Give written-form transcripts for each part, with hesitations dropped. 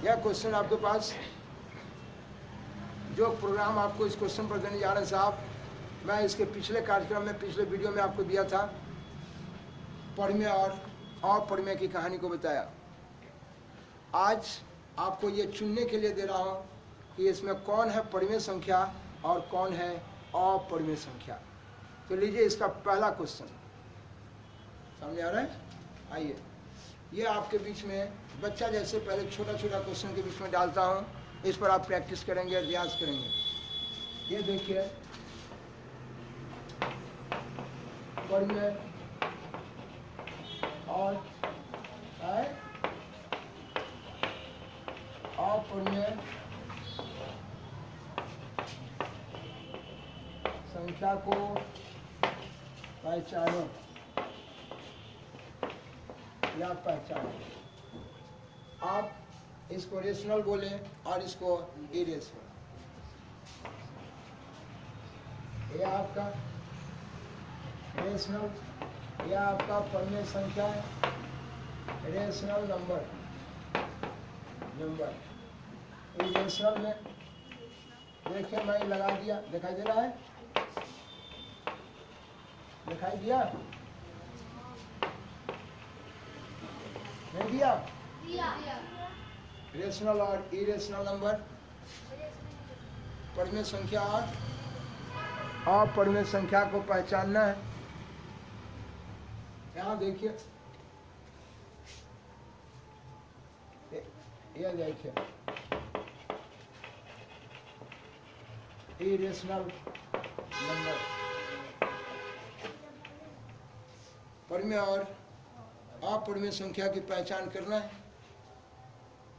यह क्वेश्चन आपके पास जो प्रोग्राम आपको इस क्वेश्चन पर देने जा रहे हैं साहब, मैं इसके पिछले कार्यक्रम में, पिछले वीडियो में आपको दिया था, परिमेय और अपरिमेय की कहानी को बताया। आज आपको ये चुनने के लिए दे रहा हूँ कि इसमें कौन है परिमेय संख्या और कौन है अपरिमेय संख्या। तो लीजिए इसका पहला क्वेश्चन सामने आ रहा है। आइए, ये आपके बीच में बच्चा जैसे पहले छोटा छोटा क्वेश्चन के बीच में डालता हूँ, इस पर आप प्रैक्टिस करेंगे, रियाज करेंगे। ये देखिए, परिमेय और अपरिमेय संख्या को पहचानो या पहचानो। आप इसको रेशनल बोले और इसको इरेशनल। ये आपका रेशनल, यह आपका परिमेय संख्या है, रेशनल नंबर। इरेशनल में देखिए मैं लगा दिया, दिखाई दे रहा है, दिखाई दिया, नहीं दिया? रेशनल और इरेशनल नंबर, परिमेय संख्या और अपरिमेय संख्या को पहचानना है। यहाँ देखिए, ये देखिए, इरेशनल नंबर, परिमेय और अपरिमेय संख्या की पहचान करना है।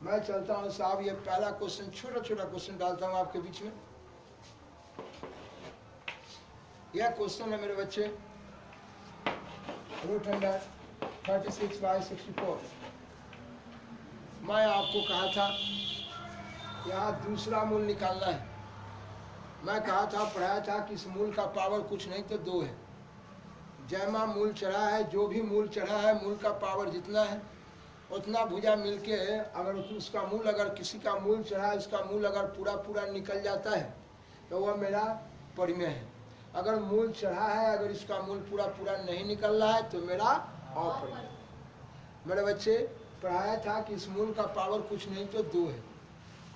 मैं चलता हूं साहब, ये पहला क्वेश्चन, छोटा छोटा क्वेश्चन डालता हूं आपके बीच में। यह क्वेश्चन है मेरे बच्चे, √36/64। मैं आपको कहा था यहाँ दूसरा मूल निकालना है। मैं कहा था, पढ़ाया था कि इस मूल का पावर कुछ नहीं तो 2 है। जैमा मूल चढ़ा है, जो भी मूल चढ़ा है, मूल का पावर जितना है उतना भुजा मिलके, अगर उसका मूल, अगर किसी का मूल चढ़ा है, उसका मूल अगर पूरा पूरा निकल जाता है तो वह मेरा परिमेय है। अगर मूल चढ़ा है, अगर इसका मूल पूरा पूरा नहीं निकल रहा है तो मेरा अपरिमेय। मेरे बच्चे, पढ़ाया था कि इस मूल का पावर कुछ नहीं तो 2 है।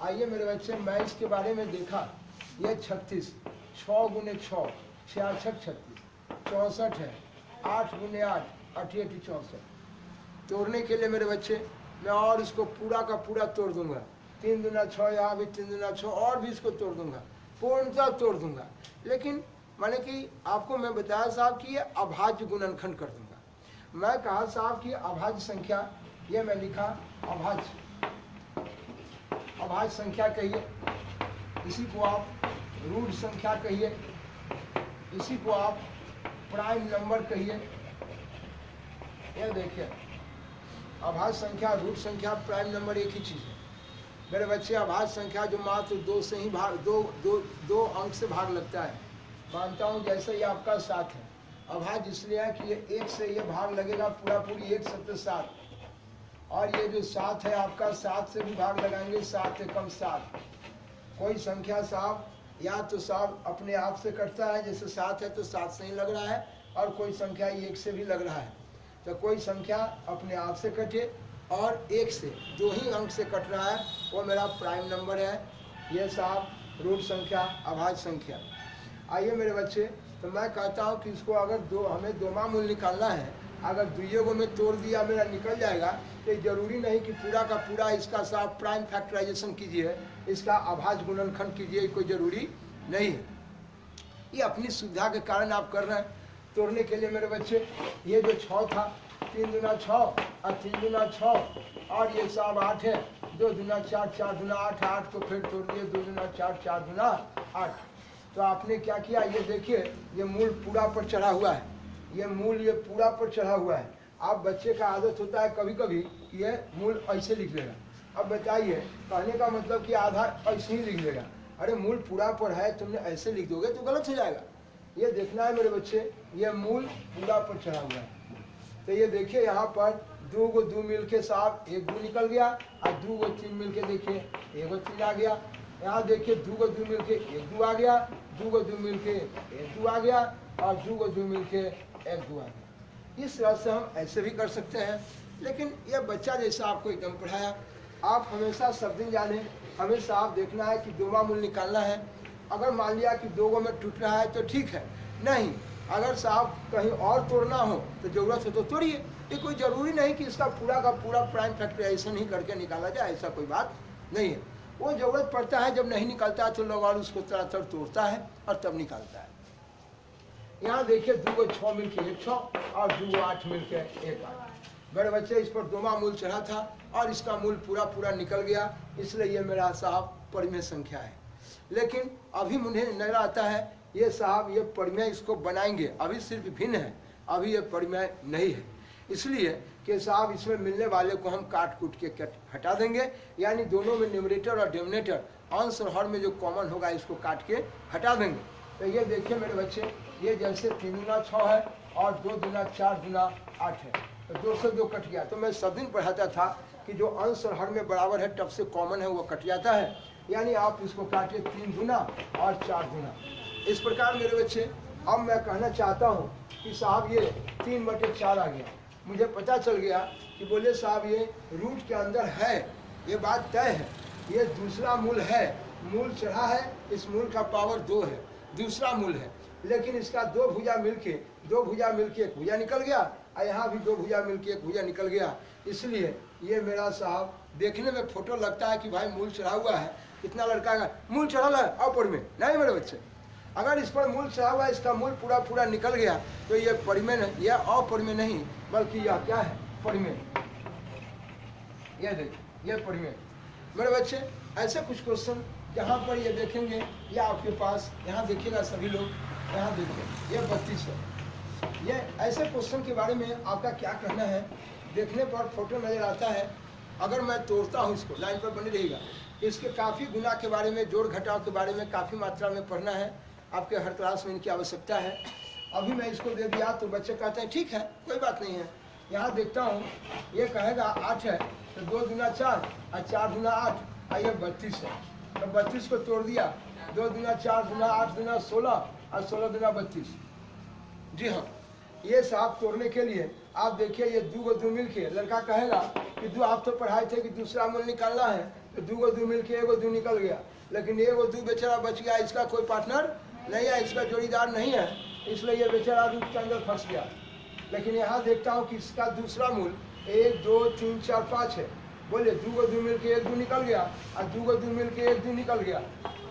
आइए मेरे बच्चे, मैं इसके बारे में देखा, ये 36, 6 × 6 66, 36 64 है, 8 × 8 88 64। तोड़ने के लिए मेरे बच्चे मैं और इसको पूरा का पूरा तोड़ दूंगा। 3 दूना 6, यहाँ भी 3 दूना 6, और भी इसको तोड़ दूंगा, पूर्णतः तोड़ दूंगा। लेकिन माने कि आपको मैं बताया साहब कि ये अभाज्य गुणनखंड कर दूंगा। मैं कहा साहब कि अभाज्य संख्या, ये मैं लिखा अभाज्य संख्या कहिए, इसी को आप रूट संख्या कहिए, इसी को आप प्राइम नंबर कहिए। यह देखिए, अभाज्य संख्या, रूट संख्या, प्राइम नंबर एक ही चीज है मेरे बच्चे। अभाज्य संख्या जो मात्र 2 से ही भाग, दो अंक से भाग लगता है, मानता हूँ। जैसे ये आपका 7 है, अभाज्य इसलिए है कि ये 1 से ये भाग लगेगा, पूरा पूरी 1 7 7, और ये जो 7 है आपका, 7 से भी भाग लगाएंगे, 7 एकम 7। कोई संख्या साहब या तो साहब अपने आप से कटता है, जैसे 7 है तो 7 से ही लग रहा है, और कोई संख्या 1 से भी लग रहा है। तो कोई संख्या अपने आप से कटे और 1 से, 2 ही अंक से कट रहा है, वो मेरा प्राइम नंबर है। ये साहब रूट संख्या, अभाज्य संख्या। आइए मेरे बच्चे, तो मैं कहता हूँ कि इसको अगर हमें 2वां मूल निकालना है, अगर 2 में तोड़ दिया मेरा निकल जाएगा, तो जरूरी नहीं कि पूरा का पूरा इसका साहब प्राइम फैक्टराइजेशन कीजिए, इसका अभाज्य गुणनखंड कीजिए, कोई जरूरी नहीं है। ये अपनी सुविधा के कारण आप कर रहे हैं। तोड़ने के लिए मेरे बच्चे, ये जो 6 था, 3 दूना 6 और 3 दूना 6, और ये साहब 8 है, 2 दूना 4, 4 दूना 8, 8 को फिर तोड़ दिए, 2 दूना 4, 4 दूना 8। तो आपने क्या किया, ये देखिए, ये मूल पूरा पर चढ़ा हुआ है, ये मूल ये पूरा पर चढ़ा हुआ है। आप बच्चे का आदत होता है कभी कभी कि ये मूल ऐसे लिख लेगा। अब बताइए, कहने का मतलब कि आधा ऐसे ही लिख लेगा। अरे मूल पूरा पर है, तुमने ऐसे लिख दोगे तो गलत हो जाएगा। ये देखना है मेरे बच्चे, ये मूल पूरा पर चढ़ा हुआ है। तो ये देखिए यहाँ पर दो गो दो मिल के साहब एक दो निकल गया, और दो गो तीन मिल के देखिए एक गो तीन आ गया। यहाँ देखिए दो गो दो मिल के एक दो आ गया, दो गो दो मिल के एक दो आ गया, और दो गो दो मिल के एक दो आ गया। इस तरह से हम ऐसे भी कर सकते हैं। लेकिन यह बच्चा जैसा आपको एकदम पढ़ाया, आप हमेशा सब दिन जाने, हमेशा आप देखना है कि दोवा मूल निकालना है। अगर मान लिया कि दो गो में टूट रहा है तो ठीक है, नहीं अगर साहब कहीं और तोड़ना हो तो ज़रूरत हो तो तोड़िए। ये कोई ज़रूरी नहीं कि इसका पूरा का पूरा प्राइम फैक्टराइजेशन ही करके निकाला जाए, ऐसा कोई बात नहीं है। वो ज़रूरत पड़ता है, जब नहीं निकलता है तो लोग और उसको तरह तोड़ता है और तब निकालता है। यहाँ देखिए दो गो 6 मिल के एक 6 और दो गो 8 मिल के एक 8। मेरे बच्चे इस पर दोवा मूल चढ़ा था और इसका मूल पूरा पूरा निकल गया, इसलिए ये मेरा साहब परिमेय संख्या है। लेकिन अभी मुझे नजर आता है ये साहब ये परिमेय इसको बनाएंगे, अभी सिर्फ भिन्न है, अभी ये परिमेय नहीं है। इसलिए कि साहब इसमें मिलने वाले को हम काट कूट के हटा देंगे, यानी दोनों में न्यूमरेटर और डिनोमिनेटर अंश और हर में जो कॉमन होगा इसको काट के हटा देंगे। तो ये देखिए मेरे बच्चे, ये जैसे 3 दूना 6 है और 2 दूना 4 दूना 8 है, तो 2 से 2 कट गया। तो मैं सब दिन पढ़ाता था कि जो अंश और हर में बराबर है टब से कॉमन है वो कट जाता है, यानी आप इसको काटिए 3 दूना और 4 दूना। इस प्रकार मेरे बच्चे अब मैं कहना चाहता हूँ कि साहब ये 3/4 आ गया। मुझे पता चल गया कि बोले साहब ये रूट के अंदर है, ये बात तय है, ये दूसरा मूल है, मूल चढ़ा है, इस मूल का पावर 2 है, दूसरा मूल है। लेकिन इसका दो भुजा मिलके एक भुजा निकल गया, और यहाँ भी 2 भुजा मिलके एक भुजा निकल गया। इसलिए ये मेरा साहब देखने में फोटो लगता है कि भाई मूल चढ़ा हुआ है, कितना लड़का का मूल चढ़ा है अपर में नहीं मेरे बच्चे। अगर इस पर मूल चढ़ा हुआ है, इसका मूल पूरा पूरा निकल गया तो ये परिमेय नहीं, यह अपरिमेय नहीं बल्कि यह क्या है, परिमेय। ये देखिए ये परिमेय मेरे बच्चे। ऐसे कुछ क्वेश्चन यहाँ पर ये देखेंगे, या आपके पास यहाँ देखिएगा सभी लोग, यहाँ देखिए ये 32 है। ये ऐसे क्वेश्चन के बारे में आपका क्या कहना है? देखने पर फोटो नजर आता है, अगर मैं तोड़ता हूँ इसको, लाइन पर बने रहेगा, इसके काफ़ी गुना के बारे में, जोड़ घटाव के बारे में काफ़ी मात्रा में पढ़ना है, आपके हर क्लास में इनकी आवश्यकता है। अभी मैं इसको दे दिया तो बच्चे कहते हैं ठीक है कोई बात नहीं है। यहाँ देखता हूँ ये कहेगा 8 है, तो 2 दूना 4 और 4 दूना 8, और ये 32 है, तो 32 को तोड़ दिया, 2 दूना 4 दूना 8 दूना 16 और 16 दूना 32। जी हाँ, ये साहब तोड़ने के लिए आप देखिए ये 2 गो 2 मिल के, लड़का कहेगा कि 2 आप तो पढ़ाए थे कि दूसरा मूल निकालना है, तो 2 गो 2 मिल के 1 गो 2 निकल गया, लेकिन 1 गो 2 बेचारा बच गया, इसका कोई पार्टनर नहीं है, इसका जोड़ीदार नहीं है, इसलिए ये बेचारा रूट के अंदर फंस गया। लेकिन यहाँ देखता हूँ कि इसका दूसरा मूल 1 2 3 4 5 है। बोले 2 गो 2 मिल के 1 2 निकल गया, और 2 गो 2 मिल के 1 2 निकल गया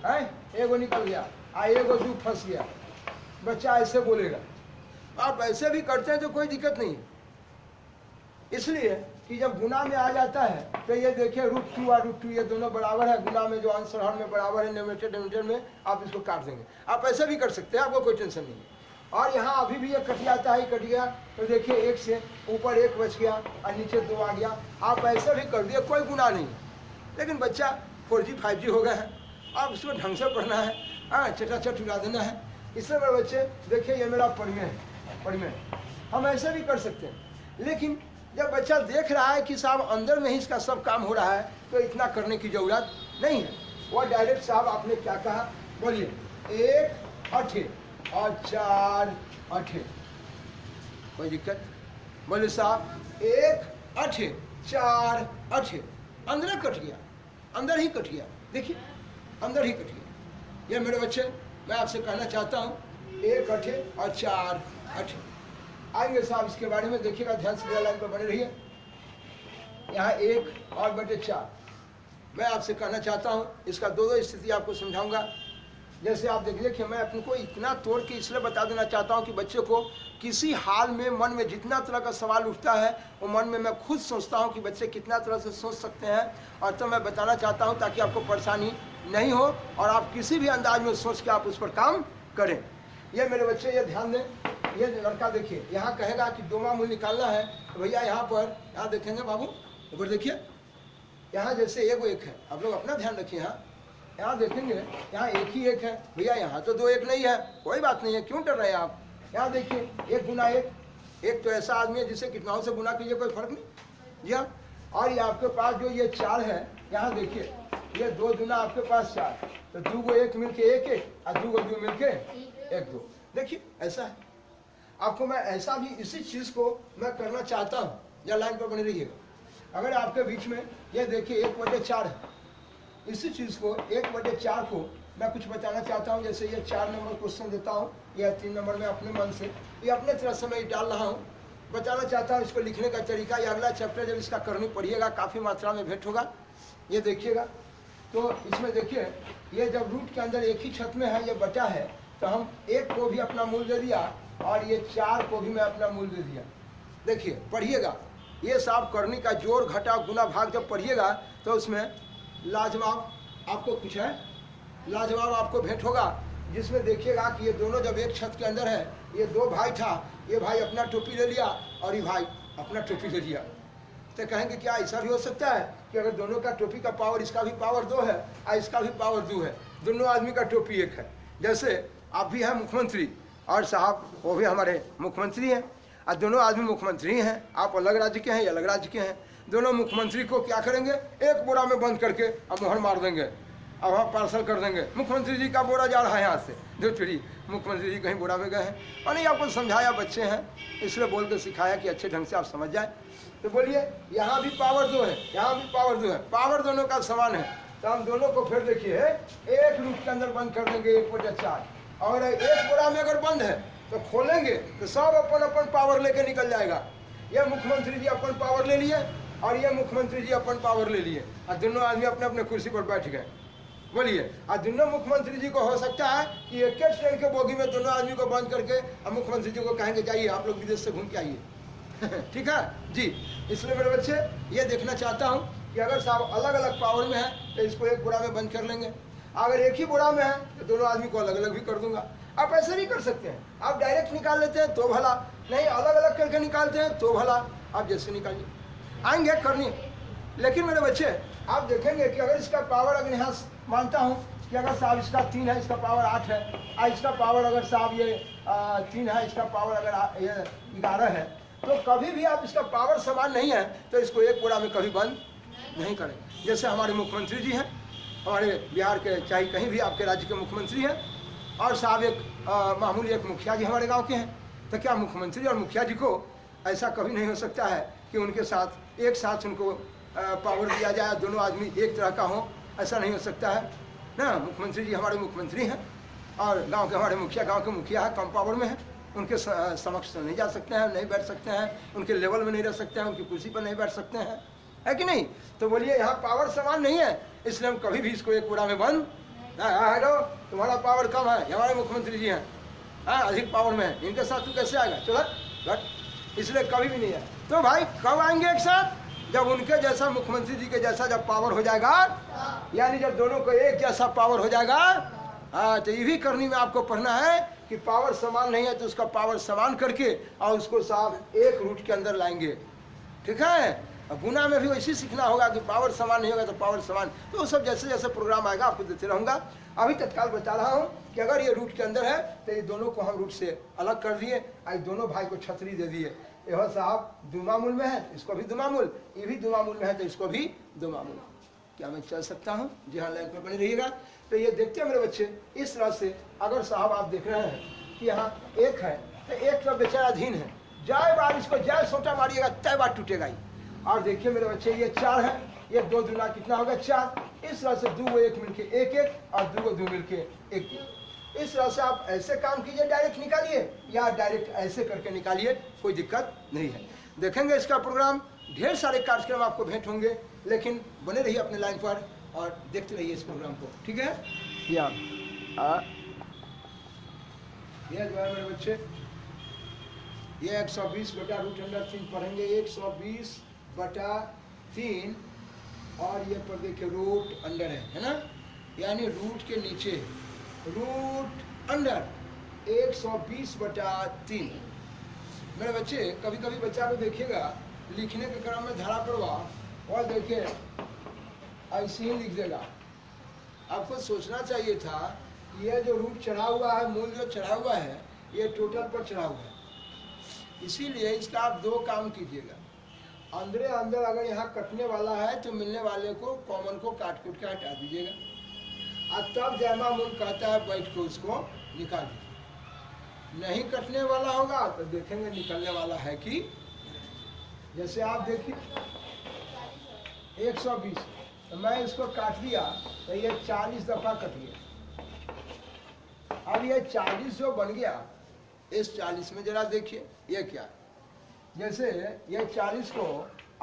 है, 1 गो निकल गया, और 1 गो 2 फंस गया। बच्चा ऐसे बोलेगा। आप ऐसे भी करते हैं तो कोई दिक्कत नहीं, इसलिए कि जब गुना में आ जाता है तो ये देखिए √2 और √2 ये दोनों बराबर है, गुना में जो अंश और हर में बराबर है, न्यूमरेटर डिनोमिनेटर में, आप इसको काट देंगे। आप ऐसे भी कर सकते हैं, आपको कोई टेंशन नहीं है। और यहाँ अभी भी ये कट जाता है, कट गया तो देखिए 1 से ऊपर 1 बच गया और नीचे 2 आ गया, आप ऐसे भी कर दिए, कोई गुना नहीं। लेकिन बच्चा 4G 5G हो गया है, आप उसको ढंग से पढ़ना है, हाँ चटाचट उड़ा देना है। इसलिए मेरे बच्चे देखिए ये मेरा परिमेय है, परिमेय हम ऐसे भी कर सकते हैं। लेकिन जब बच्चा देख रहा है कि साहब अंदर में ही इसका सब काम हो रहा है, तो इतना करने की जरूरत नहीं है। वो डायरेक्ट साहब आपने क्या कहा, बोलिए 1 8 और 4 8, कोई दिक्कत? बोले साहब 1 8 4 8, अंदर कट गया, अंदर ही कट गया, देखिए अंदर ही कट गया। ये मेरे बच्चे मैं आपसे कहना चाहता हूँ 1 8 और 4 8 आएंगे साहब, इसके बारे में देखिएगा, ध्यान से लाइन पर बने रहिए। यहाँ 1 और बटे 4 मैं आपसे कहना चाहता हूँ, इसका 2 स्थिति आपको समझाऊंगा। जैसे आप देखिए मैं अपने को इतना तोड़ के इसलिए बता देना चाहता हूँ कि बच्चे को किसी हाल में मन में जितना तरह का सवाल उठता है वो मन में मैं खुद सोचता हूँ कि बच्चे कितना तरह से सोच सकते हैं, और तो मैं बताना चाहता हूँ ताकि आपको परेशानी नहीं हो और आप किसी भी अंदाज में सोच के आप उस पर काम करें। ये मेरे बच्चे ये ध्यान दें, ये लड़का देखिए यहाँ कहेगा कि दोवा मूल निकालना है, तो भैया यहाँ पर यहाँ देखेंगे बाबू, ऊपर देखिए यहाँ जैसे 1 1 है, आप लोग अपना ध्यान रखिए। यहाँ देखेंगे यहाँ 1 ही 1 है, भैया यहाँ तो 2 1 नहीं है, कोई बात नहीं है, क्यों डर रहे हैं आप? यहाँ देखिए 1 गुना 1, एक तो ऐसा आदमी है जिसे कितनाओं से गुना कीजिए कोई फर्क नहीं, जी हाँ। और ये आपके पास जो ये 4 है, यहाँ देखिए ये 2 दूना आपके पास 4, तो 2 को 1 मिलके 1 1 और 2 को 2 मिलके 1 2। देखिए ऐसा है। आपको मैं ऐसा भी इसी चीज को मैं करना चाहता हूँ, या लाइन पर बने रहिएगा। अगर आपके बीच में ये देखिए 1/4 है, इसी चीज को 1/4 को मैं कुछ बताना चाहता हूँ। जैसे ये 4 नंबर क्वेश्चन देता हूँ, या 3 नंबर में अपने मन से, ये अपने तरह से मैं डाल रहा हूँ, बताना चाहता हूँ इसको लिखने का तरीका। ये अगला चैप्टर जब इसका करनी पड़िएगा, काफ़ी मात्रा में भेंट होगा, ये देखिएगा। तो इसमें देखिए ये जब रूट के अंदर एक ही छत में है, ये बटा है, तो हम 1 को भी अपना मूल दे दिया और ये 4 को भी मैं अपना मूल दे दिया। देखिए पढ़िएगा, ये सब करने का जोड़ घटा गुना भाग जब पढ़िएगा तो उसमें लाजवाब आपको कुछ है, लाजवाब आपको भेंट होगा, जिसमें देखिएगा कि ये दोनों जब एक छत के अंदर है, ये 2 भाई था, ये भाई अपना टोपी ले लिया और ये भाई अपना टोपी ले लिया। तो कहेंगे क्या ऐसा भी हो सकता है कि अगर दोनों का टोपी का पावर, इसका भी पावर 2 है और इसका भी पावर 2 है, दोनों आदमी का टोपी 1 है। जैसे आप भी हैं मुख्यमंत्री और साहब वो भी हमारे मुख्यमंत्री हैं, और दोनों आदमी मुख्यमंत्री हैं, आप अलग राज्य के हैं या अलग राज्य के हैं, दोनों मुख्यमंत्री को क्या करेंगे, एक बोरा में बंद करके अब मोहर मार देंगे, अब वहाँ पार्सल कर देंगे। मुख्यमंत्री जी का बोरा जा रहा है यहाँ से, धुतरी मुख्यमंत्री जी कहीं बोरा में गए हैं, और नहीं आपको समझाया, बच्चे हैं इसलिए बोल के सिखाया कि अच्छे ढंग से आप समझ जाए। तो बोलिए यहाँ भी पावर 2 है, यहाँ भी पावर 2 है, पावर दोनों का समान है, तो हम दोनों को फिर देखिए एक रूट के अंदर बंद कर देंगे 1/4। और एक बोरा में अगर बंद है तो खोलेंगे तो सब अपन अपन पावर लेके निकल जाएगा। ये मुख्यमंत्री जी अपन पावर ले लिए और ये मुख्यमंत्री जी अपन पावर ले लिए, और दोनों आदमी अपने अपने कुर्सी पर बैठ गए। बोलिए, और दोनों मुख्यमंत्री जी को हो सकता है कि एक ट्रेन के बोगी में दोनों आदमी को बंद करके और मुख्यमंत्री जी को कहेंगे जाइए आप लोग विदेश से घूम के आइए। ठीक है जी। इसलिए मेरे बच्चे ये देखना चाहता हूँ कि अगर साहब अलग अलग पावर में है तो इसको एक बोरा में बंद कर लेंगे, अगर एक ही बोरा में है तो दोनों आदमी को अलग अलग भी कर दूंगा। आप ऐसे भी कर सकते हैं, आप डायरेक्ट निकाल लेते हैं तो भला, नहीं अलग अलग करके निकालते हैं तो भला, आप जैसे निकालिए, आएंगे करनी। लेकिन मेरे बच्चे आप देखेंगे कि अगर इसका पावर, अगर यहाँ मानता हूँ कि अगर साहब इसका 3 है, इसका पावर 8 है, और इसका पावर अगर साहब ये 3 है, इसका पावर अगर ये 11 है, तो कभी भी आप इसका पावर समान नहीं है तो इसको एक बोरा में कभी बंद नहीं करें। जैसे हमारे मुख्यमंत्री जी हैं, हमारे बिहार के चाहे कहीं भी आपके राज्य के मुख्यमंत्री हैं, और साहब एक मामूली एक मुखिया जी हमारे गांव के हैं, तो क्या मुख्यमंत्री और मुखिया जी को ऐसा कभी नहीं हो सकता है कि उनके साथ एक साथ उनको पावर दिया जाए, दोनों आदमी एक तरह का हो, ऐसा नहीं हो सकता है ना। मुख्यमंत्री जी हमारे मुख्यमंत्री हैं और गांव के हमारे मुखिया गांव के मुखिया है, कम पावर में है, उनके समक्ष नहीं जा सकते हैं, नहीं बैठ सकते हैं, उनके लेवल में नहीं रह सकते हैं, उनकी कुर्सी पर नहीं बैठ सकते हैं, है कि नहीं। तो बोलिए यहाँ पावर समान नहीं है, इसलिए हम कभी भी इसको एक बोरा में बंद। हेलो, तुम्हारा पावर कम है, हमारे मुख्यमंत्री जी हैं, हाँ अधिक पावर में है, इनके साथ तू कैसे आएगा, चलो घट, इसलिए कभी भी नहीं है। तो भाई कब आएंगे एक साथ, जब उनके जैसा मुख्यमंत्री जी के जैसा जब पावर हो जाएगा, यानी जब दोनों को एक जैसा पावर हो जाएगा। हाँ, तो ये भी करनी में आपको पढ़ना है कि पावर समान नहीं है तो उसका पावर समान करके और उसको साफ एक रूट के अंदर लाएंगे। ठीक है, अब गुना में भी वैसे सीखना होगा कि पावर समान नहीं होगा तो पावर समान, तो वो सब जैसे जैसे प्रोग्राम आएगा आपको देते रहूँगा। अभी तत्काल बता रहा हूँ कि अगर ये रूट के अंदर है तो ये दोनों को हम रूट से अलग कर दिए, आज दोनों भाई को छतरी दे दिए। यह साहब दुमामूल में है, इसको भी दुमामूल, ये भी दुमामूल में है तो इसको भी दुमामूल। क्या मैं चल सकता हूँ? जी हाँ, लाइन पर बने रहिएगा। तो ये देखते हैं मेरे बच्चे, इस तरह से अगर साहब आप देख रहे हैं कि यहाँ एक है तो एक का बेचारा अधीन है, जाए बार इसको जाए सोटा मारिएगा तय बार टूटेगा ही। और देखिए मेरे बच्चे ये 4 है, ये 2 दूना कितना होगा 4, इस तरह से 2 1 मिलके 1 1 और 2 2 मिलके 1 1। इस तरह से आप ऐसे काम कीजिए, डायरेक्ट निकालिए या डायरेक्ट ऐसे करके निकालिए, कोई दिक्कत नहीं है। देखेंगे इसका प्रोग्राम, ढेर सारे कार्यक्रम आपको भेंट होंगे, लेकिन बने रहिए अपने लाइन पर और देखते रहिए इस प्रोग्राम को, ठीक है। या ये जो है मेरे बच्चे, ये 120/√3 पढ़ेंगे, 120/3, और ये पर देखिए रूट अंडर है ना, यानी रूट के नीचे, रूट अंडर 120/3। मेरे बच्चे कभी कभी बच्चा को देखिएगा लिखने के क्रम में धारा करवा और देखिए ऐसे ही लिख देगा। आपको सोचना चाहिए था ये जो रूट चढ़ा हुआ है, मूल जो चढ़ा हुआ है, ये टोटल पर चढ़ा हुआ है, इसीलिए इसका आप 2 काम कीजिएगा। अंदर अंदर अगर यहाँ कटने वाला है तो मिलने वाले को कॉमन को काट कूट के हटा दीजिएगा। और तब जयमा मूल कहता है बैठ के उसको निकाल दीजिए। नहीं कटने वाला होगा तो देखेंगे निकलने वाला है कि। जैसे आप देखिए 120, तो मैं इसको काट दिया तो ये 40 दफा कट गया। अब ये 40 जो बन गया, इस 40 में जरा देखिए ये क्या। जैसे ये 40 को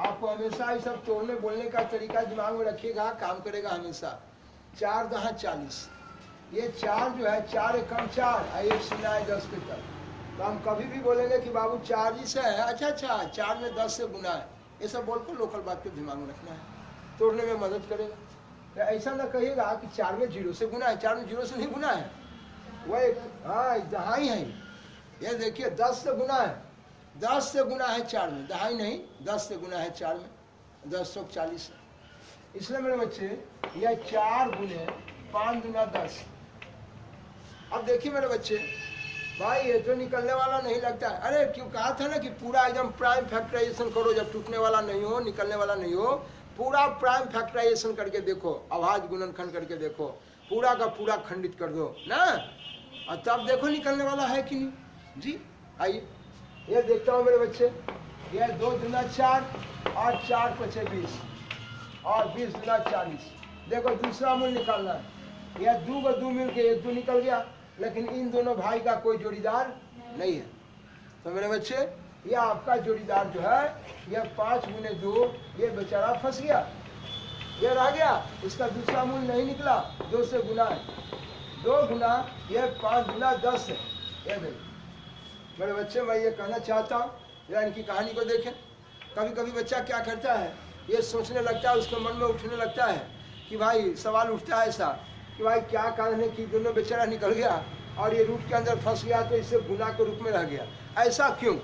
आपको हमेशा ये सब तोड़ने बोलने का तरीका दिमाग में रखिएगा, काम करेगा हमेशा। 4 दहा 40, ये 4 जो है 4 एकम 4 और 1 शून्य है 10 के तक। तो हम कभी भी बोलेंगे कि बाबू 4 ही से है, अच्छा 4 में 10 से गुना है, ये सब बोलकर लोकल बात को दिमाग में रखना है, तोड़ने में मदद करेगा। तो ऐसा ना कहिएगा कि 4 में 0 से गुना है, 4 में 0 से नहीं गुना है, वह हाँ दहाई है। ये देखिए 10 से गुना है, 10 से गुना है 4 में, दहाई नहीं 10 से गुना है 4 में, 10 तो 40 है। इसलिए मेरे बच्चे यह 4 गुने 5 गुना 10। अब देखिए मेरे बच्चे, भाई ये तो निकलने वाला नहीं लगता है। अरे क्यों कहा था ना कि पूरा एकदम प्राइम फैक्टराइजेशन करो, जब टूटने वाला नहीं हो, निकलने वाला नहीं हो, पूरा प्राइम फैक्टराइजेशन करके देखो, आवाज गुणनखंड करके देखो, पूरा का पूरा खंडित कर दो ना, और तब देखो निकलने वाला है कि नहीं। जी आइए ये देखता हूँ मेरे बच्चे, ये 2 दूना 4 और 4 पचे 20 और 20 दूना 40। देखो दूसरा मूल निकालना है, यह 2 को 2 मिल के 1 2 निकल गया, लेकिन इन दोनों भाई का कोई जोड़ीदार नहीं है। तो मेरे बच्चे यह आपका जोड़ीदार जो है, यह 5 गुने 2, ये बेचारा फंस गया, ये रह गया, इसका दूसरा मूल नहीं निकला, 2 से गुना है, 2 गुना ये 5 गुना 10 है। ये देखिए मेरे बच्चे, मैं ये कहना चाहता हूँ, या इनकी कहानी को देखें। कभी कभी बच्चा क्या करता है, ये सोचने लगता है, उसके मन में उठने लगता है कि भाई सवाल उठता है ऐसा कि भाई क्या कारण है कि दोनों बेचारा निकल गया और ये रूट के अंदर फंस गया, तो इससे गुना के रूप में रह गया, ऐसा क्यों।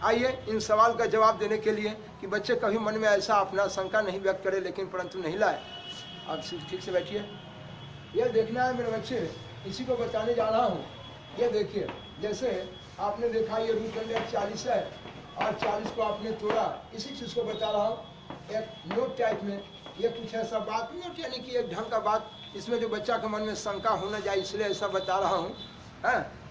आइए इन सवाल का जवाब देने के लिए कि बच्चे कभी मन में ऐसा अपना शंका नहीं व्यक्त करे, लेकिन परंतु नहीं लाए। अब ठीक से बैठिए, यह देखना है मेरे बच्चे, इसी को बताने जा रहा हूँ। ये देखिए, जैसे आपने देखा ये रूट अंदर 40 है और 40 को आपने तोड़ा, इसी चीज़ को बता रहा हूँ एक नोट टाइप में। ये कुछ ऐसा बात नोट यानी कि एक ढंग का बात, इसमें जो बच्चा के मन में शंका होना जाए इसलिए ऐसा बता रहा हूँ।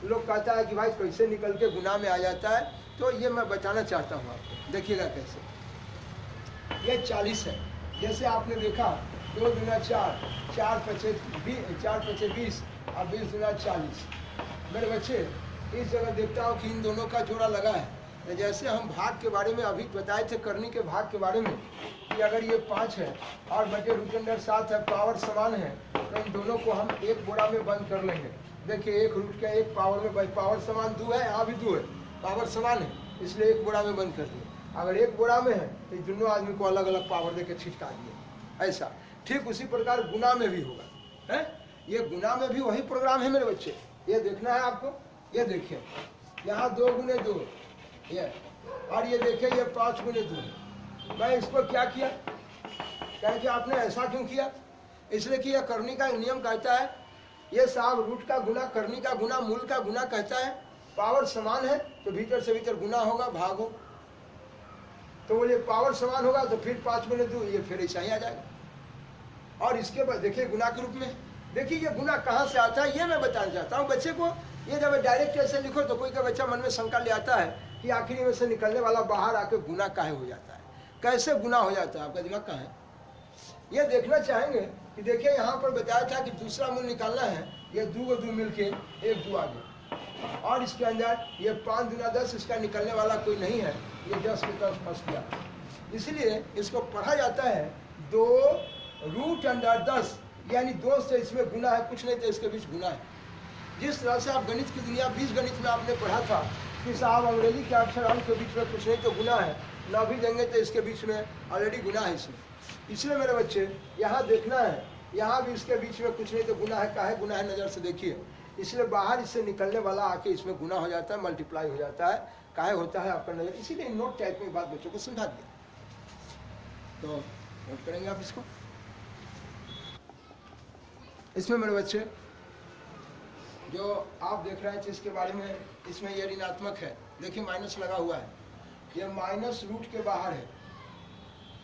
लोग कहता है कि भाई कैसे निकल के गुनाह में आ जाता है, तो ये मैं बताना चाहता हूँ आपको, देखिएगा कैसे। ये 40 है, जैसे आपने देखा 2 दूना 4, 4 पचे 20 और 20 दूना 40। मेरे बच्चे इस जगह देखता हूँ कि इन दोनों का जोड़ा लगा है। तो जैसे हम भाग के बारे में अभी बताए थे, करनी के भाग के बारे में, कि अगर ये 5 है और बटे रूट अंडर 7 है, पावर समान है, तो इन दोनों को हम एक बोरा में बंद कर लेंगे। देखिए एक रूट का एक पावर में, पावर समान 2 है, यहाँ भी 2 है, पावर समान है, इसलिए एक बोरा में बंद कर दिए। अगर एक बोरा में है तो दोनों आदमी को अलग अलग पावर देकर छिटका दिए, ऐसा। ठीक उसी प्रकार गुना में भी होगा है, ये गुना में भी वही प्रोग्राम है मेरे बच्चे। ये देखना है आपको, ये देखिए यहाँ 2 गुने 2 ये, और ये देखिए ये 5 गुने 2। मैं इसको क्या किया, कहे कि आपने ऐसा क्यों किया, इसलिए कि यह करनी का नियम कहता है, ये साहब रूट का गुना, करनी का गुना, मूल का गुना कहता है, पावर समान है तो भीतर से भीतर गुना होगा, भाग हो, तो बोले पावर समान होगा तो फिर 5 गुने 2, ये फिर ऐसा ही आ जाएगा। और इसके बाद देखिए गुना के रूप में, देखिए ये गुना कहाँ से आता है, ये मैं बताना चाहता हूँ बच्चे को। ये जब डायरेक्ट ऐसे लिखो तो कोई का बच्चा मन में शंका ले आता है कि आखिरी में से निकलने वाला बाहर आके गुना काहे हो जाता है, कैसे गुना हो जाता है, आपका दिमाग कहाँ है। ये देखना चाहेंगे कि देखिए यहाँ पर बताया था कि दूसरा मूल निकालना है, ये 2 को 2 मिल के 1 2 आ गया, और इसके अंदर ये 5 दूना 10, इसका निकलने वाला कोई नहीं है, ये 10 के 10 फंस गया। इसलिए इसको पढ़ा जाता है 2 रूट अंडर 10, यानी 2 से इसमें गुना है, कुछ नहीं तो इसके बीच गुना है। जिस तरह से आप गणित की दुनिया बीज गणित में आपने पढ़ा था कि साहब अंग्रेजी के अक्षर अंक के बीच में कुछ नहीं तो गुना है, ना भी देंगे तो इसके बीच में ऑलरेडी गुना है इसमें। इसलिए मेरे बच्चे यहाँ देखना है, यहाँ भी इसके बीच में कुछ नहीं तो गुना है, काहे गुना है, नज़र से देखिए। इसलिए बाहर इससे निकलने वाला आके इसमें गुना हो जाता है, मल्टीप्लाई हो जाता है, काहे होता है आपका नजर। इसीलिए नोट टाइप में बात बच्चों को समझा दिया, तो नोट करेंगे आप इसको। इसमें मेरे बच्चे जो आप देख रहे थे इसके बारे में, इसमें ये ऋणात्मक है, देखिए माइनस लगा हुआ है, ये माइनस रूट के बाहर है।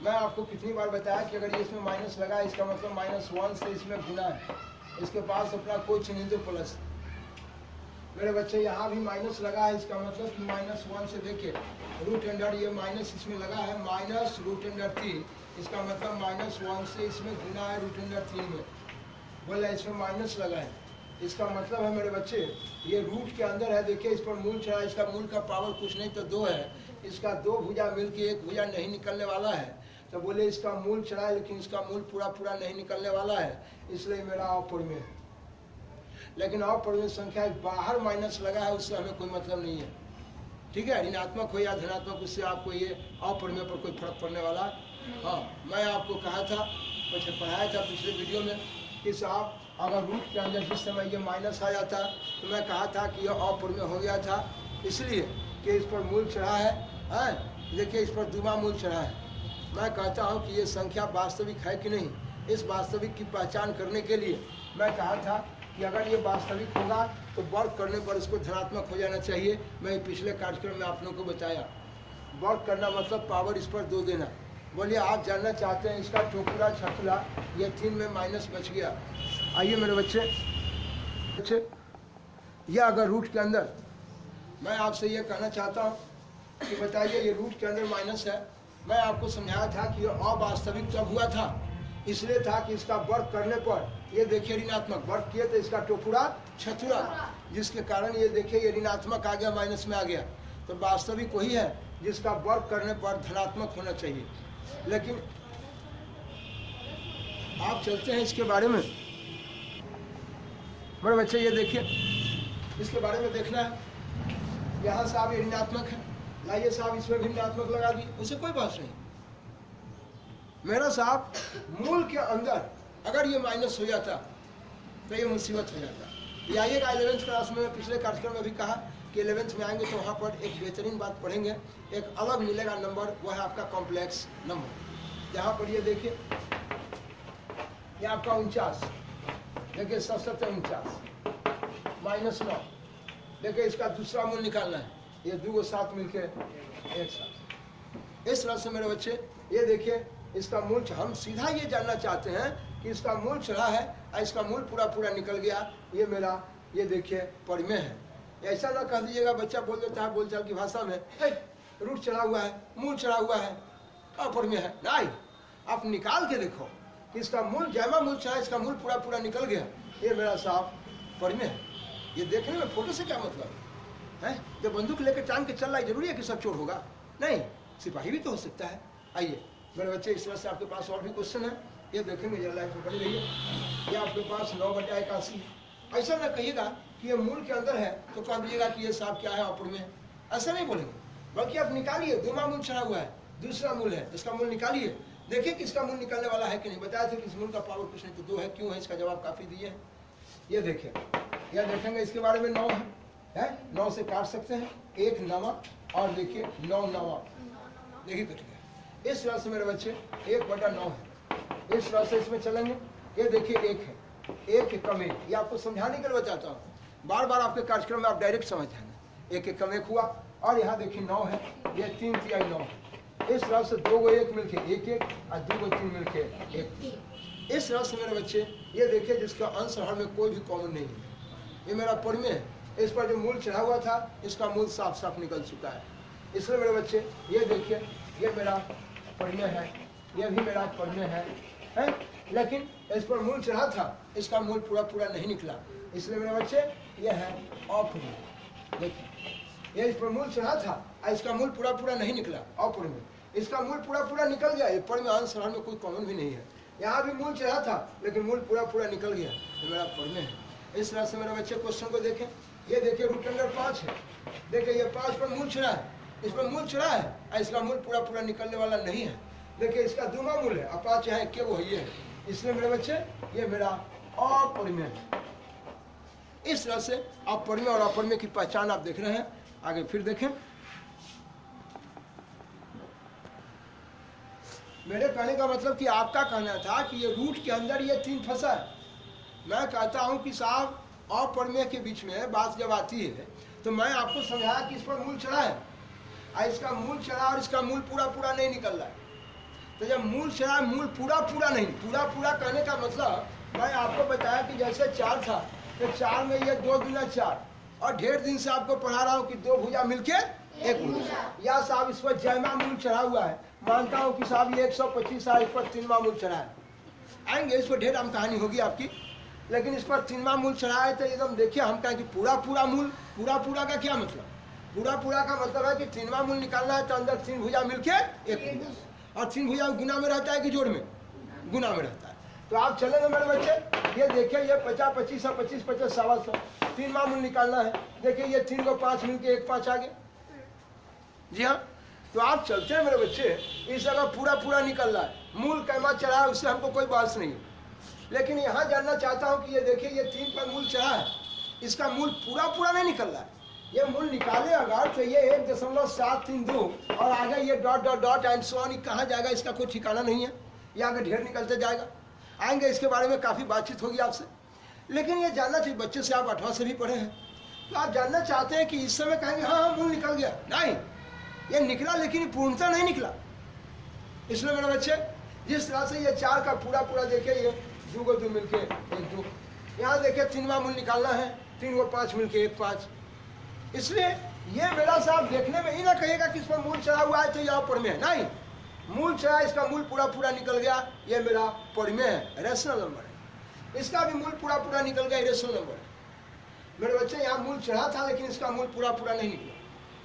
मैं आपको कितनी बार बताया कि अगर ये इसमें माइनस लगा है इसका मतलब -1 से इसमें गुना है, इसके पास अपना कोई चिन्ह नहीं तो प्लस। मेरे बच्चे यहाँ भी माइनस लगा है, इसका मतलब कि -1 से देखिए रूट अंडर ये माइनस इसमें लगा है -√3, इसका मतलब -1 से इसमें गुना है √3 में। बोला इसमें माइनस लगा है, इसका मतलब है मेरे बच्चे ये रूट के अंदर है। देखिए इस पर मूल चढ़ा, इसका मूल का पावर कुछ नहीं तो 2 है, इसका 2 भुजा मिलके 1 भुजा नहीं निकलने वाला है। तो बोले इसका मूल चढ़ा है लेकिन इसका मूल पूरा नहीं निकलने वाला है, इसलिए मेरा अपरिमेय है। लेकिन अपरिमेय संख्या बाहर माइनस लगा है उससे हमें कोई मतलब नहीं है, ठीक है। ऋणात्मक हो या धनात्मक उससे आपको ये अपरिमेय पर कोई फर्क पड़ने वाला। हाँ, मैं आपको कहा था, पढ़ाया था पिछले वीडियो में कि साहब अगर रूट के अंदर जिस समय ये माइनस आ जाता तो मैं कहा था कि यह अपरिमेय हो गया था, इसलिए कि इस पर मूल चढ़ा है। देखिए इस पर दुमा मूल चढ़ा है। मैं कहता हूँ कि ये संख्या वास्तविक है कि नहीं, इस वास्तविक की पहचान करने के लिए मैं कहा था कि अगर ये वास्तविक होगा तो वर्क करने पर इसको धनात्मक हो जाना चाहिए। मैं पिछले कार्यक्रम में आप लोगों को बताया, वर्क करना मतलब पावर इस पर 2 देना। बोलिए आप जानना चाहते हैं इसका टोकरा छठला, ये 3 में माइनस बच गया। आइए मेरे बच्चे ये अगर रूट के अंदर, मैं आपसे ये कहना चाहता हूँ कि बताइए ये रूट के अंदर माइनस है। मैं आपको समझाया था कि ये अवास्तविक तब हुआ था, इसलिए था कि इसका वर्क करने पर ये देखिए ऋणात्मक, वर्क किए तो इसका टोकरा छठुरा, जिसके कारण ये देखिए ये ऋणात्मक आ गया, माइनस में आ गया। तो वास्तविक वही है जिसका वर्क करने पर धनात्मक होना चाहिए। लेकिन आप चलते हैं इसके बारे में, मेरे बच्चे ये देखिए इसके बारे में देखना है। यहाँ साहब ये ऋणात्मक है, लाइए साहब इसमें भी ऋणात्मक लगा दी, उसे कोई बात नहीं। मेरा साहब मूल के अंदर अगर ये माइनस हो जाता तो ये मुसीबत हो जाता। ये आइएगा 11th क्लास में, पिछले कार्यक्रम में भी कहा कि 11th में आएंगे तो वहाँ पर एक बेहतरीन बात पढ़ेंगे, एक अलग मिलेगा नंबर, वो है आपका कॉम्प्लेक्स नंबर। यहाँ पर ये देखिए ये आपका 49, देखिए 749 -9, देखिए इसका दूसरा मूल निकालना है, ये 2 को 7 मिलके 1 7। इस तरह से मेरे बच्चे ये देखिए इसका मूल, हम सीधा ये जानना चाहते हैं कि इसका मूल चढ़ा है और इसका मूल पूरा निकल गया, ये मेरा ये देखिए परिमेय है। ऐसा ना कह दीजिएगा, बच्चा बोल देता है बोलचाल की भाषा में रूट चढ़ा हुआ है, मूल चढ़ा हुआ है, अपरिमेय है। नहीं, आप निकाल के देखो कि इसका मूल जैमा मूल चढ़ा, इसका मूल पूरा निकल गया, ये मेरा साफ परिमेय है। ये देखने में फोटो से क्या मतलब है? जब बंदूक लेकर टांग के चल रहा है जरूरी है कि सब चोर होगा? नहीं, सिपाही भी तो हो सकता है। आइए मेरे बच्चे इस तरह से आपके पास और भी क्वेश्चन है, ये देखेंगे जरा लाइफ में बनी रहिए। ये आपके पास 9/81। ऐसा ना कहिएगा कि ये मूल के अंदर है तो कह दीजिएगा कि ये साहब क्या है अपरिमेय, ऐसा नहीं बोलेंगे, बल्कि आप निकालिए। दुमा मूल चढ़ा हुआ है, दूसरा मूल है, इसका मूल निकालिए, देखिए किसका मूल निकलने वाला है कि नहीं। बताया था कि इस मूल का पावर कुछ नहीं तो 2 है, क्यों है इसका जवाब काफी दिए है। ये देखिए, यह देखेंगे इसके बारे में 9 है, 9 से काट सकते हैं, 1 9 और देखिए 9 9, देखिए कट गया। इस तरह से मेरे बच्चे 1/9 है, इस तरह से इसमें चलेंगे। ये देखिए 1 है, 1 कम 1, ये आपको समझाने के लिए बताता हूँ, बार बार आपके कार्यक्रम में आप डायरेक्ट समझ जाएंगे। 1 कम 1 हुआ, और यहाँ देखिए 9 है, ये 3 3 9 है। इस तरह से 2 को 1 मिलके 1 1 और 2 को 3 मिलके 1। इस तरह से मेरे बच्चे ये देखिए जिसका अंश हर में कोई भी कॉमन नहीं है, ये मेरा परिमेय है। इस पर जो मूल चढ़ा हुआ था इसका मूल साफ साफ निकल चुका है, इसलिए मेरे बच्चे ये देखिए ये मेरा परिमेय है, ये भी मेरा परिमेय है, लेकिन इस पर मूल चढ़ा था, इसका मूल पूरा नहीं निकला, इसलिए मेरे बच्चे ये है अपरिमेय। देखिए ये इस पर मूल चढ़ा था और इसका मूल पूरा नहीं निकला, अपरिमेय। इसका मूल पूरा निकल गया, ये परिमेय अंश हर में कोई कॉमन भी नहीं है। यहाँ भी मूल चढ़ा था लेकिन मूल पूरा निकल गया, ये मेरा परिमेय है। इस तरह से मेरे बच्चे क्वेश्चन को देखें, ये देखिए √5 है, देखिए ये 5 पर मूल चढ़ा है, इस पर मूल चढ़ा है और इसका मूल पूरा निकलने वाला नहीं है। देखिए इसका दुमा मूल है, 5 है, क्या वो ये है, इसलिए मेरे बच्चे ये मेरा अपरिमेय है। इस तरह से आप परिमेय और अपरिमेय की पहचान आप देख रहे हैं। आगे फिर देखें, मेरे कहने का मतलब कि आपका कहना था कि ये रूट के अंदर ये 3 फंसा है। मैं कहता हूं कि साहब अपरिमेय के बीच में बात जब आती है तो मैं आपको समझाया कि इस पर मूल चढ़ा है, और इसका मूल चढ़ा और इसका मूल पूरा पूरा नहीं निकल रहा है। तो जब मूल चढ़ा मूल पूरा पूरा नहीं, पूरा पूरा कहने का मतलब मैं आपको बताया कि जैसे 4 था तो 4 में ये 2 गुना 4, और ढेर दिन से आपको पढ़ा रहा हूँ कि 2 भुजा मिलके 1 भुजा। या साहब इस पर जयमा मूल चढ़ा हुआ है, मानता हूँ कि साहब ये 125 है, इस पर 3वां मूल चढ़ा है। आएंगे इस पर ढेर हम कहानी होगी आपकी, लेकिन इस पर 3वां मूल चढ़ा है तो एकदम देखिए हम कहें कि पूरा पूरा मूल, पूरा पूरा का क्या मतलब? पूरा पूरा का मतलब है कि 3वां मूल निकालना है तो अंदर 3 भुजा मिलके 1 भुजा, और 3 भुजा गुना में रहता है कि जोड़ में? गुना में रहता है। तो आप चले ना मेरे बच्चे, ये देखिए ये 50 25 और 25 50 125, 3वां मूल निकालना है। देखिए ये 3 को 5 मिलके 1 5 आ गए। जी हाँ, तो आप चलते हैं मेरे बच्चे, इस जगह पूरा पूरा निकल रहा है, मूल कैमा चढ़ा है उससे हमको कोई बहस नहीं है। लेकिन यहाँ जानना चाहता हूँ कि ये देखिए ये 3 पर मूल चढ़ा है, इसका मूल पूरा पूरा नहीं निकल रहा है। ये मूल निकाले अगर तो ये 1.732 और आगे ये dot dot dot and so on, कहाँ जाएगा इसका कोई ठिकाना नहीं है, ये आगे ढेर निकलते जाएगा। आएंगे इसके बारे में काफ़ी बातचीत होगी आपसे, लेकिन ये जानना चाहिए बच्चे से, आप 8वां से भी पढ़े हैं तो आप जानना चाहते हैं कि इस समय कहेंगे हाँ हाँ मूल निकल गया, नहीं ये निकला लेकिन पूर्णता नहीं निकला। इसलिए मेरे बच्चे जिस तरह से ये 4 का पूरा पूरा देखिए ये 2 को 2 मिलके 1 2, यहाँ देखिए 3वां मूल निकालना है, 3 को 5 मिलके 1 5। इसलिए ये मेरा साहब देखने में ही ना कहेगा कि इस पर मूल चढ़ा हुआ है तो यहाँ पर में है, नहीं मूल चढ़ा, इसका मूल पूरा पूरा निकल गया, ये मेरा पर में है, रेशनल नंबर है। इसका भी मूल पूरा पूरा निकल गया, रेशनल नंबर है। मेरे बच्चे यहाँ मूल चढ़ा था लेकिन इसका मूल पूरा पूरा नहीं निकला,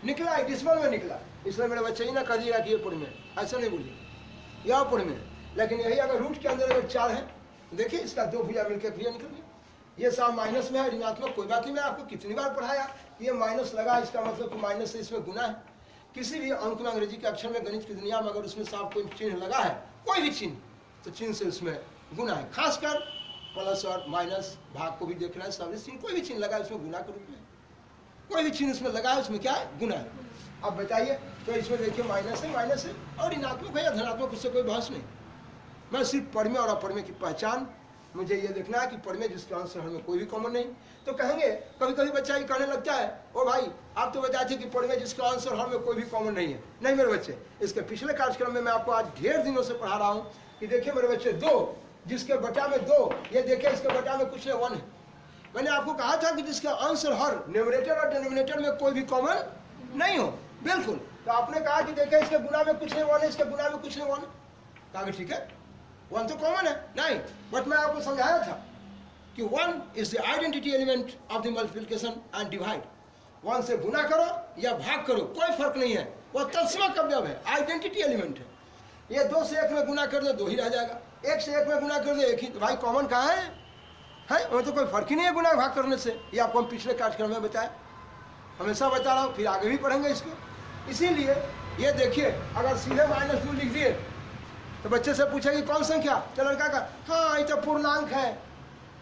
निकला है डिसमल में निकला। इसलिए मेरे बच्चे ही ना कहिएगा कि ये पर में, ऐसा नहीं बोलिए यहाँ पर में। लेकिन यही अगर रूट के अंदर अगर 4 है, देखिए इसका 2 भुजा मिलकर भुजा निकल गया। ये साहब माइनस में है, ऋणात्मक कोई बात नहीं, मैं आपको कितनी बार पढ़ाया, ये माइनस लगा इसका मतलब कि माइनस से इसमें गुना है। किसी भी अंक में अंग्रेजी के अक्षर में गणित की दुनिया में अगर उसमें साहब कोई चिन्ह लगा है, कोई भी चिन्ह, तो चिन्ह से उसमें गुना है। खासकर प्लस और माइनस भाग को भी देख रहा है, सब चिन्ह कोई भी चिन्ह लगा है उसमें गुना के रूप में, कोई भी चिन्ह उसमें लगा है उसमें क्या है? गुना है। अब बताइए, तो इसमें देखिए माइनस है और ऋणात्मक है या धनात्मक, उससे कोई बहस नहीं। मैं सिर्फ पढ़ में और अपढ़ में की पहचान मुझे ये देखना है कि पढ़ में जिसके आंसर में कोई भी कॉमन नहीं। तो कहेंगे कभी कभी बच्चा ये कहने लगता है, ओ भाई आप तो बताते कि पढ़ में जिसका आंसर हर में कोई भी कॉमन नहीं है। नहीं मेरे बच्चे, इसके पिछले कार्यक्रम में मैं आपको आज ढेर दिनों से पढ़ा रहा हूँ कि देखिए मेरे बच्चे 2 जिसके बटा में 2, ये देखिए इसके बटा में कुछ 1 है। मैंने आपको कहा था कि जिसका आंसर हर न्यूमरेटर और डिनोमिनेटर में कोई भी कॉमन नहीं हो, बिल्कुल। तो आपने कहा कि देखिए इसके गुना में कुछ नहीं 1 है, इसके गुना में कुछ नहीं 1 है, कहा ठीक है 1 तो कॉमन है, नहीं। बट मैं आपको समझाया था कि 1 is the identity element of the multiplication and divide. 1 से गुना करो या भाग करो कोई फर्क नहीं है, वो तत्समक अवयव है, आइडेंटिटी एलिमेंट है। ये 2 से 1 में गुना कर दो 2 ही रह जाएगा, 1 से 1 में गुना कर दो 1 ही। तो भाई कॉमन कहाँ है? वो तो कोई फर्क ही नहीं है गुना भाग करने से। ये आपको हम पिछले कार्यक्रम में बताया, हमेशा बता रहा हूँ, फिर आगे भी पढ़ेंगे इसको। इसीलिए ये देखिए अगर सीधे -2 लिख दिए तो बच्चे से पूछेगी कौन संख्या, तो लड़का का हाँ ये तो पूर्णांक है।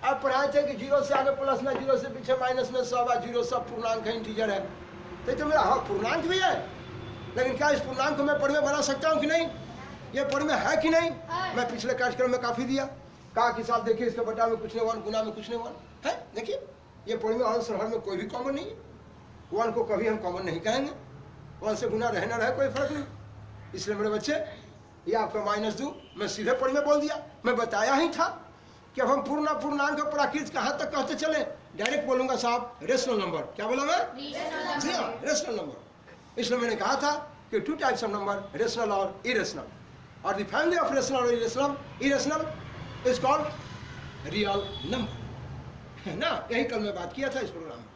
अब पढ़ाए थे कि 0 से आगे प्लस में, 0 से पीछे माइनस में, सब 0 सब पूर्णांक है, इंटीजर है। तो मेरा हाँ पूर्णांक भी है, लेकिन क्या इस पूर्णांक को मैं पढ़ में बना सकता हूँ कि नहीं? ये पढ़ में है कि नहीं? मैं पिछले कार्यक्रम में काफी दिया, कहा कि साहब देखिए इसके बटा में कुछ नहीं 1, गुना में कुछ नहीं 1 है। देखिए ये पढ़ में आंसर हर में कोई भी कॉमन नहीं है, 1 को कभी हम कॉमन नहीं कहेंगे, 1 से गुना रहे ना रहे कोई फर्क नहीं। इसलिए मेरे बच्चे ये आपका -2 मैं सीधे पढ़ में बोल दिया। मैं बताया ही था कि अब हम पूर्णांक और प्राकृत कहाँ तक कहते चले, डायरेक्ट बोलूंगा साहब रेशनल नंबर। क्या बोला मैं? जी हाँ, रेशनल नंबर। इसलिए मैंने कहा था कि 2 टाइप्स ऑफ नंबर, रेशनल और इरेशनल, और द फैमिली ऑफ रेशनल और irrational is called real number, है ना। यही कल मैं बात किया था इस प्रोग्राम में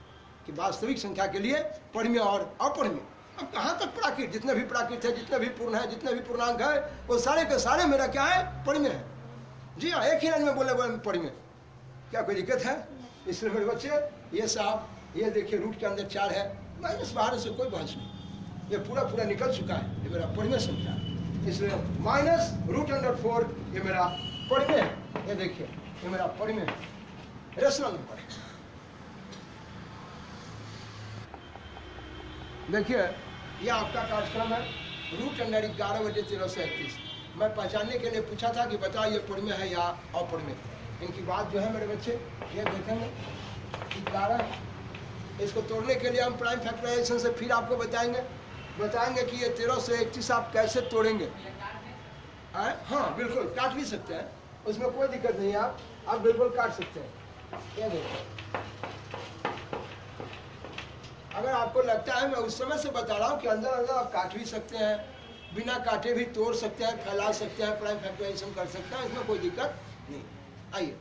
कि वास्तविक संख्या के लिए पढ़ में और अपढ़ में। अब कहाँ तक प्राकृत, जितने भी प्राकृत है, जितने भी पूर्ण है, जितने भी पूर्णांक है, वो सारे के सारे मेरा क्या है? पढ़ में है। जी हाँ, एक ही लाइन में बोले पढ़ में, क्या कोई दिक्कत है? इसलिए मेरे बच्चे ये साहब ये देखिए रूट के अंदर 4 है, माइनस बाहर से कोई बहस नहीं, ये पूरा पूरा निकल चुका है, ये मेरा पढ़ में संख्या है। इसलिए -√4 ये मेरा पढ़ में है। ये देखिए ये मेरा पढ़ में है, रेशनल नंबर है। देखिए ये आपका कार्यक्रम है रूट अंडर 11/1331। मैं पहचानने के लिए पूछा था कि बताओ ये पढ़ में है या अपढ़ में। इनकी बात जो है मेरे बच्चे ये देखेंगे 11, इसको तोड़ने के लिए हम प्राइम फैक्टराइजेशन से फिर आपको बताएंगे बताएंगे कि ये 1331 आप कैसे तोड़ेंगे। हाँ बिल्कुल काट भी सकते हैं, उसमें कोई दिक्कत नहीं है। आप बिल्कुल काट सकते हैं। ये देखो, अगर आपको लगता है, मैं उस समय से बता रहा हूँ कि अंदर अंदर आप काट भी सकते हैं, बिना काटे भी तोड़ सकते हैं, फैला सकते हैं, प्राइम फैक्टराइजेशन कर सकते हैं, इसमें कोई दिक्कत नहीं। आइए,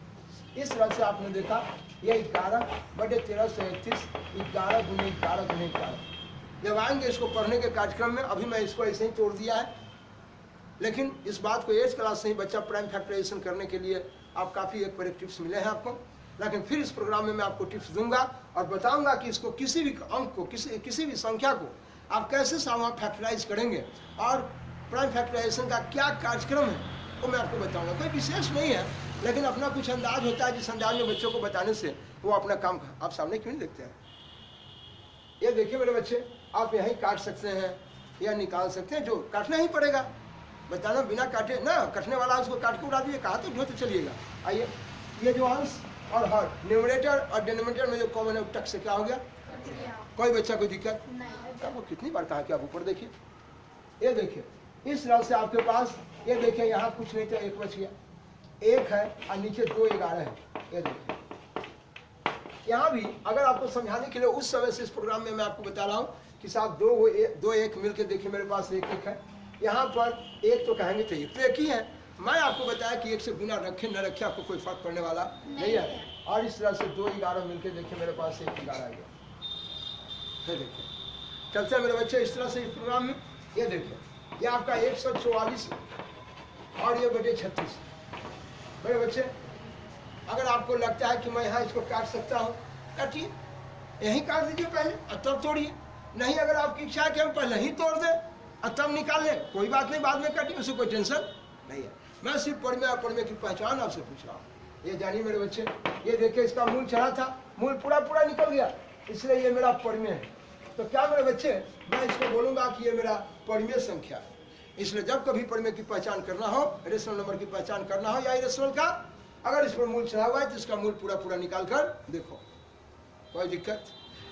इस तरह से आपने देखा ये 11/1331, 11 गुने 11 गुने 11। जब आएंगे इसको पढ़ने के कार्यक्रम में, अभी मैं इसको ऐसे ही तोड़ दिया है, लेकिन इस बात को 8th क्लास से ही बच्चा प्राइम फैक्टराइजेशन करने के लिए आप काफ़ी एक पर एक टिप्स मिले हैं आपको। लेकिन फिर इस प्रोग्राम में मैं आपको टिप्स दूंगा और बताऊंगा कि इसको किसी भी अंक को, किसी भी संख्या को आप कैसे वहाँ फैक्टराइज करेंगे और प्राइम फैक्टराइजेशन का क्या कार्यक्रम है वो मैं आपको बताऊंगा। कोई विशेष नहीं है, लेकिन अपना कुछ अंदाज होता है, जिस अंदाज में बच्चों को बताने से वो अपना काम आप सामने क्यों नहीं देखते हैं। ये देखिए मेरे बच्चे, आप यहीं काट सकते हैं या निकाल सकते हैं, जो काटना ही पड़ेगा। बताना बिना काटे ना, कटने वाला उसको काट के उड़ा दिए, कहा तो ढोते चलिएगा। आइए, ये जो अंश और हर, न्यूमरेटर और डिनोमिनेटर में जो कॉमन है टक से क्या हो गया, कोई बच्चा कोई दिक्कत नहीं। वो कितनी बार कहा कि आप ऊपर देखिए, ये देखिए इस तरह से आपके पास, ये देखिए यहाँ कुछ नहीं था, एक बच गया, एक है और नीचे 2 11 है। ये देखिए यहाँ भी अगर आपको समझाने के लिए उस समय से इस प्रोग्राम में मैं आपको बता रहा हूँ कि साहब 2 1 मिलकर देखिए मेरे पास 1 1 है, यहाँ पर एक तो कहेंगे तो एक ही है। मैं आपको बताया कि 1 से गुना रखे न रखे आपको कोई फर्क पड़ने वाला नहीं है। और इस तरह से 2 11 मिलकर देखिए मेरे पास 1 11 आ गया। देखिए चलते हैं मेरे बच्चे इस तरह से इस प्रोग्राम में। ये देखिए ये आपका 144 और ये बटे 36। मेरे बच्चे अगर आपको लगता है कि मैं यहाँ इसको काट सकता हूँ, काटिए, यहीं काट दीजिए पहले और तब तोड़िए। नहीं, अगर आपकी इच्छा है कि हम पहले ही तोड़ दें और तब निकाल लें, कोई बात नहीं, बाद में काटिए, उससे कोई टेंशन नहीं है। मैं सिर्फ पढ़ने और पढ़ने की पहचान आपसे पूछ रहा हूँ। ये जानिए मेरे बच्चे, ये देखिए इसका मूल चढ़ा था, मूल पूरा पूरा निकल गया, इसलिए ये मेरा परिमेय है। तो क्या मेरे बच्चे, मैं इसको बोलूँगा कि ये मेरा परिमेय संख्या है। इसलिए जब कभी परिमेय की पहचान करना हो, रेशनल नंबर की पहचान करना हो या इरेशनल का, अगर इस पर मूल चढ़ा हुआ है तो इसका मूल पूरा पूरा निकाल कर देखो, कोई दिक्कत।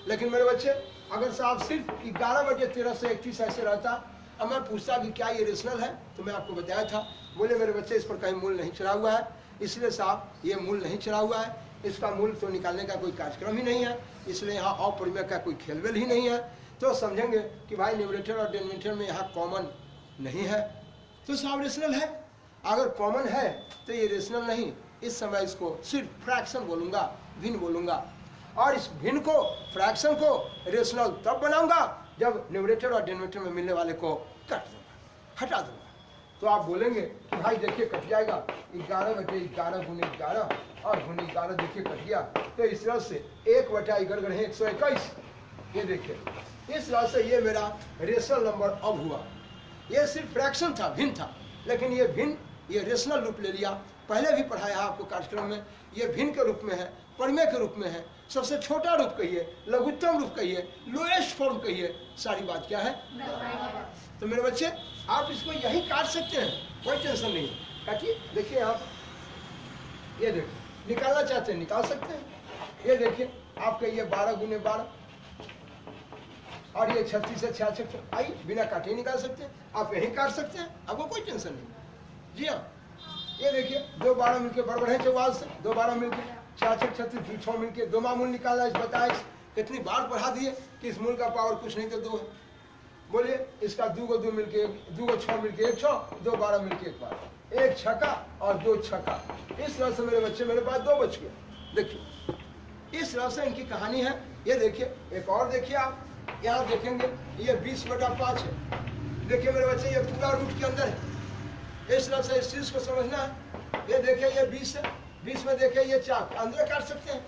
लेकिन मेरे बच्चे अगर साहब सिर्फ 11/1331 ऐसे रहता और मैं पूछता कि क्या ये रेशनल है, तो मैं आपको बताया था, बोले मेरे बच्चे इस पर कहीं मूल नहीं चढ़ा हुआ है, इसलिए साहब ये मूल नहीं चढ़ा हुआ है, इसका मूल तो निकालने का कोई कार्यक्रम ही नहीं है, इसलिए यहाँ अपरिमेय का कोई खेलवेल ही नहीं है। तो समझेंगे कि भाई न्यूमरेटर और डिनोमिनेटर में यहाँ कॉमन नहीं है, तो साहब रेशनल है। अगर कॉमन है तो ये रेशनल नहीं, इस समय इसको सिर्फ फ्रैक्शन बोलूँगा, भिन्न बोलूँगा, और इस भिन्न को, फ्रैक्शन को रेशनल तब बनाऊंगा जब न्यूमरेटर और डिनोमिनेटर में मिलने वाले को कट दूंगा, हटा दूंगा। तो आप बोलेंगे कि भाई देखिए कट जाएगा, 11/11 गुने 11 और गुने 11 देखिए कट गया। तो इस तरह से 1/11 है 121। ये देखिए इस तरह से ये मेरा रेशनल नंबर अब हुआ। ये सिर्फ फ्रैक्शन था, भिन्न था, लेकिन ये भिन्न ये रेशनल रूप ले लिया। पहले भी पढ़ाया आपको कार्यक्रम में, ये भिन्न के रूप में है, परिमेय के रूप में है, सबसे छोटा रूप कहिए, लघुत्तम रूप कहिए, लोएस्ट फॉर्म कहिए, सारी बात क्या है। तो मेरे बच्चे आप इसको यही काट सकते हैं, कोई टेंशन नहीं, काटिए। देखिए आप, ये देखिए निकालना चाहते हैं निकाल सकते हैं। ये देखिए आपका ये 12 गुने 12 और ये 36 से 66, आइए बिना काटे निकाल सकते हैं, आप यही काट सकते हैं, आपको कोई टेंशन नहीं। जी हाँ, ये देखिए 2 12 मिलके बड़बड़ है 44 से, 2 12 मिलके 66 36 6 मिलके 2 मूल निकाला। इस 22 कितनी बार पढ़ा दिए कि इस मूल का पावर कुछ नहीं तो 2 है। बोलिए इसका 2 को 2 मिलके 2 को 6 मिलके 1 6, 2 12 मिलके 1 12, 1 छक्का और 2 छक्का। इस तरह से मेरे बच्चे, मेरे पास 2 बच गए। देखिए इस तरह से इनकी कहानी है। ये देखिए एक और देखिए, आप यहाँ देखेंगे ये 20/5 है। देखिए मेरे बच्चे ये पूरा रूट के अंदर है, इस तरह से इस चीज को समझना है। ये देखिए ये 20 है, 20 में देखिए ये 4 अंदर काट सकते हैं,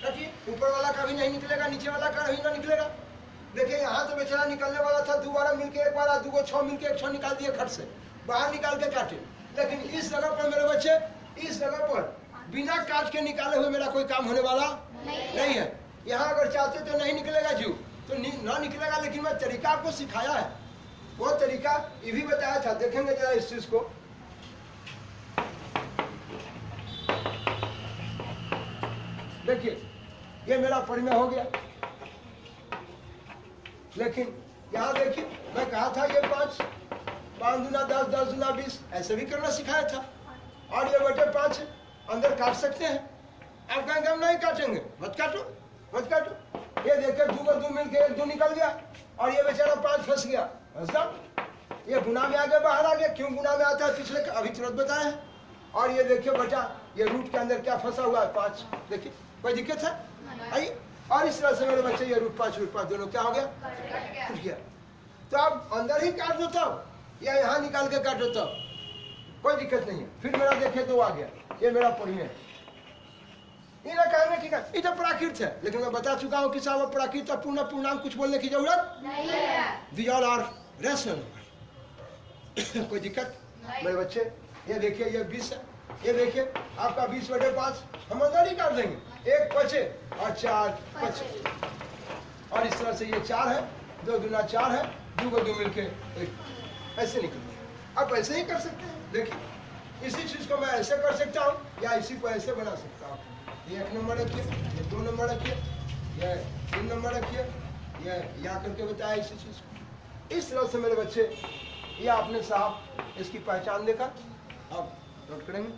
काटिए, ऊपर वाला का भी नहीं निकलेगा, नीचे वाला का भी ना निकलेगा। देखिए यहाँ तो बेचारा निकलने वाला था, 2 12 मिलके 1 12, 2 को 6 मिलके 1 6 निकाल दिए, खट से बाहर निकाल के काटे। लेकिन इस जगह पर मेरे बच्चे, इस जगह पर बिना काट के निकाले हुए मेरा कोई काम होने वाला नहीं है। यहाँ अगर चाहते तो नहीं निकलेगा जीव, तो ना निकलेगा, लेकिन मैं तरीका आपको सिखाया है, वो तरीका ये भी बताया था। देखेंगे जरा इस चीज को, देखिए ये मेरा परिमेय हो गया, लेकिन यहाँ देखिए मैं कहा था ये 5, 5 दूना 10, 10 दूना 20, ऐसे भी करना सिखाया था। और ये बटे 5 है, अंदर काट सकते हैं। आप कहेंगे हम नहीं काटेंगे, मत काटो मत काटो। ये देखिए 2 को 2 मिलके 1 2 निकल गया और ये बेचारा 5 फंस गया। फंस गया, ये गुना में आगे बाहर आ गया। क्यों गुना में आता है पिछले अभी तुरंत बताया है। और ये देखिए बचा, ये रूट के अंदर क्या फंसा हुआ है 5। देखिए कोई दिक्कत है? आइए। और इस तरह से मेरे बच्चे ये रूट 5 दोनों क्या हो गया, कट गया। तो आप अंदर ही काट देता हो या यहाँ निकाल के काट देता हो, कोई दिक्कत नहीं है। फिर मेरा देखे 2 आ गया, ये मेरा परिमेय है। इन्हें कहने की ये तो प्राकृत है, लेकिन मैं बता चुका हूँ कि साहब प्राकृत और पूर्णांक कुछ बोलने की जरूरत नहीं है। We all are rational. कोई दिक्कत मेरे बच्चे? ये देखिए ये 20 है, ये देखिए आपका 20 बटे 5 हम अंदर ही काट देंगे। 1 बचे और 4 बचे। और इस तरह से ये 4 है, 2 दूना 4 है, 2 को 2 मिलके 1 ऐसे निकल गया। आप ऐसे ही कर सकते हैं। देखिए इसी चीज को मैं ऐसे कर सकता हूँ या इसी को ऐसे बना सकता हूँ। ये 1 नंबर रखिए, ये 2 नंबर रखिए, ये 3 नंबर रखिए, ये यहाँ करके बताया इसी चीज को। इस तरह से मेरे बच्चे ये आपने साहब इसकी पहचान देखा, आप नोट करेंगे।